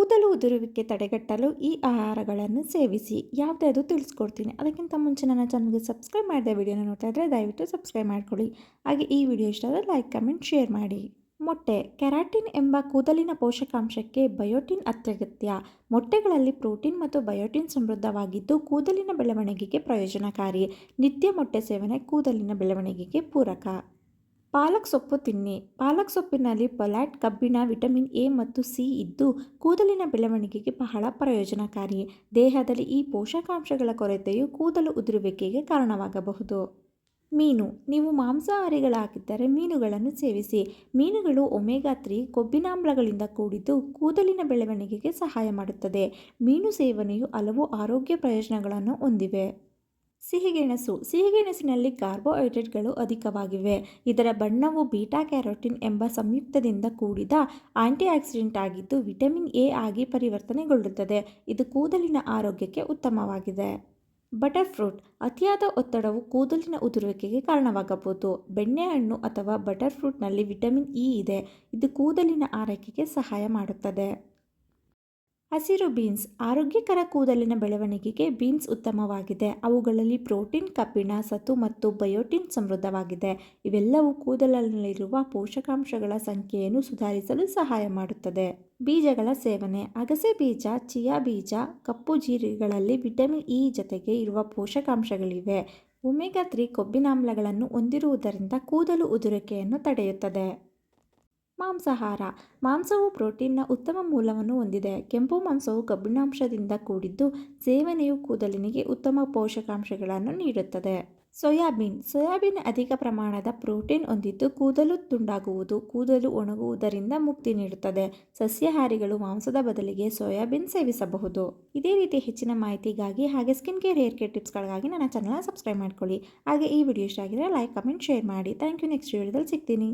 ಕೂದಲು ಉದುರುವಿಕೆ ತಡೆಗಟ್ಟಲು ಈ ಆಹಾರಗಳನ್ನು ಸೇವಿಸಿ. ಯಾವುದ್ಯಾವುದು ತಿಳಿಸ್ಕೊಡ್ತೀನಿ. ಅದಕ್ಕಿಂತ ಮುಂಚೆ ನನ್ನ ಚಾನಲ್ಗೆ ಸಬ್ಸ್ಕ್ರೈಬ್ ಮಾಡಿದ ವಿಡಿಯೋನ ನೋಡ್ತಾ ಇದ್ದರೆ ದಯವಿಟ್ಟು ಸಬ್ಸ್ಕ್ರೈಬ್ ಮಾಡ್ಕೊಳ್ಳಿ. ಹಾಗೆ ಈ ವಿಡಿಯೋ ಇಷ್ಟ ಆದರೆ ಲೈಕ್ ಕಮೆಂಟ್ ಶೇರ್ ಮಾಡಿ. ಮೊಟ್ಟೆ. ಕೆರಾಟಿನ್ ಎಂಬ ಕೂದಲಿನ ಪೋಷಕಾಂಶಕ್ಕೆ ಬಯೋಟಿನ್ ಅತ್ಯಗತ್ಯ. ಮೊಟ್ಟೆಗಳಲ್ಲಿ ಪ್ರೋಟೀನ್ ಮತ್ತು ಬಯೋಟಿನ್ ಸಮೃದ್ಧವಾಗಿದ್ದು ಕೂದಲಿನ ಬೆಳವಣಿಗೆಗೆ ಪ್ರಯೋಜನಕಾರಿ. ನಿತ್ಯ ಮೊಟ್ಟೆ ಸೇವನೆ ಕೂದಲಿನ ಬೆಳವಣಿಗೆಗೆ ಪೂರಕ. ಪಾಲಕ್ ಸೊಪ್ಪು ತಿನ್ನಿ. ಪಾಲಕ್ ಸೊಪ್ಪಿನಲ್ಲಿ ಫೋಲೇಟ್, ಕಬ್ಬಿಣ, ವಿಟಮಿನ್ ಎ ಮತ್ತು ಸಿ ಇದ್ದು ಕೂದಲಿನ ಬೆಳವಣಿಗೆಗೆ ಬಹಳ ಪ್ರಯೋಜನಕಾರಿ. ದೇಹದಲ್ಲಿ ಈ ಪೋಷಕಾಂಶಗಳ ಕೊರತೆಯು ಕೂದಲು ಉದುರುವಿಕೆಗೆ ಕಾರಣವಾಗಬಹುದು. ಮೀನು. ನೀವು ಮಾಂಸಾಹಾರಿಗಳಾಗಿದ್ದರೆ ಮೀನುಗಳನ್ನು ಸೇವಿಸಿ. ಮೀನುಗಳು ಒಮೆಗಾ 3 ಕೊಬ್ಬಿನಾಮ್ಲಗಳಿಂದ ಕೂಡಿದ್ದು ಕೂದಲಿನ ಬೆಳವಣಿಗೆಗೆ ಸಹಾಯ ಮಾಡುತ್ತದೆ. ಮೀನು ಸೇವನೆಯು ಹಲವು ಆರೋಗ್ಯ ಪ್ರಯೋಜನಗಳನ್ನು ಹೊಂದಿವೆ. ಸಿಹಿಗೆಣಸು. ಸಿಹಿಗೆಣಸಿನಲ್ಲಿ ಕಾರ್ಬೋಹೈಡ್ರೇಟ್ಗಳು ಅಧಿಕವಾಗಿವೆ. ಇದರ ಬಣ್ಣವು ಬೀಟಾ ಕ್ಯಾರೋಟಿನ್ ಎಂಬ ಸಂಯುಕ್ತದಿಂದ ಕೂಡಿದ ಆಂಟಿಆಕ್ಸಿಡೆಂಟ್ ಆಗಿದ್ದು ವಿಟಮಿನ್ ಎ ಆಗಿ ಪರಿವರ್ತನೆಗೊಳ್ಳುತ್ತದೆ. ಇದು ಕೂದಲಿನ ಆರೋಗ್ಯಕ್ಕೆ ಉತ್ತಮವಾಗಿದೆ. Butter fruit. ಅತಿಯಾದ ಒತ್ತಡವು ಕೂದಲಿನ ಉದುರುವಿಕೆಗೆ ಕಾರಣವಾಗಬಹುದು. ಬೆಣ್ಣೆಹಣ್ಣು ಅಥವಾ ಬಟರ್ ಫ್ರೂಟ್ನಲ್ಲಿ ವಿಟಮಿನ್ ಇ ಇದೆ. ಇದು ಕೂದಲಿನ ಆರೈಕೆಗೆ ಸಹಾಯ ಮಾಡುತ್ತದೆ. ಹಸಿರು ಬೀನ್ಸ್. ಆರೋಗ್ಯಕರ ಕೂದಲಿನ ಬೆಳವಣಿಗೆಗೆ ಬೀನ್ಸ್ ಉತ್ತಮವಾಗಿದೆ. ಅವುಗಳಲ್ಲಿ ಪ್ರೋಟೀನ್, ಕಬ್ಬಿಣ, ಸತು ಮತ್ತು ಬಯೋಟಿನ್ ಸಮೃದ್ಧವಾಗಿದೆ. ಇವೆಲ್ಲವೂ ಕೂದಲಿನಲ್ಲಿರುವ ಪೋಷಕಾಂಶಗಳ ಸಂಖ್ಯೆಯನ್ನು ಸುಧಾರಿಸಲು ಸಹಾಯ ಮಾಡುತ್ತದೆ. ಬೀಜಗಳ ಸೇವನೆ. ಅಗಸೆ ಬೀಜ, ಚಿಯಾ ಬೀಜ, ಕಪ್ಪು ಜೀರಿಗೆಗಳಲ್ಲಿ ವಿಟಮಿನ್ ಇ ಜೊತೆಗೆ ಇರುವ ಪೋಷಕಾಂಶಗಳಿವೆ. ಒಮೆಗಾ 3 ಕೊಬ್ಬಿನಾಮ್ಲಗಳನ್ನು ಹೊಂದಿರುವುದರಿಂದ ಕೂದಲು ಉದುರುವಿಕೆಯನ್ನು ತಡೆಯುತ್ತದೆ. ಮಾಂಸಾಹಾರ. ಮಾಂಸವು ಪ್ರೋಟೀನ್ನ ಉತ್ತಮ ಮೂಲವನ್ನು ಹೊಂದಿದೆ. ಕೆಂಪು ಮಾಂಸವು ಕಬ್ಬಿಣಾಂಶದಿಂದ ಕೂಡಿದ್ದು ಸೇವನೆಯು ಕೂದಲಿನಿಗೆ ಉತ್ತಮ ಪೋಷಕಾಂಶಗಳನ್ನು ನೀಡುತ್ತದೆ. ಸೋಯಾಬೀನ್. ಸೋಯಾಬೀನ್ ಅಧಿಕ ಪ್ರಮಾಣದ ಪ್ರೋಟೀನ್ ಹೊಂದಿದ್ದು ಕೂದಲು ತುಂಡಾಗುವುದು, ಕೂದಲು ಒಣಗುವುದರಿಂದ ಮುಕ್ತಿ ನೀಡುತ್ತದೆ. ಸಸ್ಯಾಹಾರಿಗಳು ಮಾಂಸದ ಬದಲಿಗೆ ಸೋಯಾಬೀನ್ ಸೇವಿಸಬಹುದು. ಇದೇ ರೀತಿ ಹೆಚ್ಚಿನ ಮಾಹಿತಿಗಾಗಿ ಹಾಗೆ ಸ್ಕಿನ್ ಕೇರ್, ಹೇರ್ ಕೇರ್ ಟಿಪ್ಸ್ಗಳಿಗಾಗಿ ನನ್ನ ಚಾನಲ್ನ ಸಬ್ಸ್ಕ್ರೈಬ್ ಮಾಡ್ಕೊಳ್ಳಿ. ಹಾಗೆ ಈ ವಿಡಿಯೋ ಇಷ್ಟ ಆಗಿದ್ರೆ ಲೈಕ್ ಕಮೆಂಟ್ ಶೇರ್ ಮಾಡಿ. Thank you. ನೆಕ್ಸ್ಟ್ ವಿಡಿಯೋದಲ್ಲಿ ಸಿಗ್ತೀನಿ.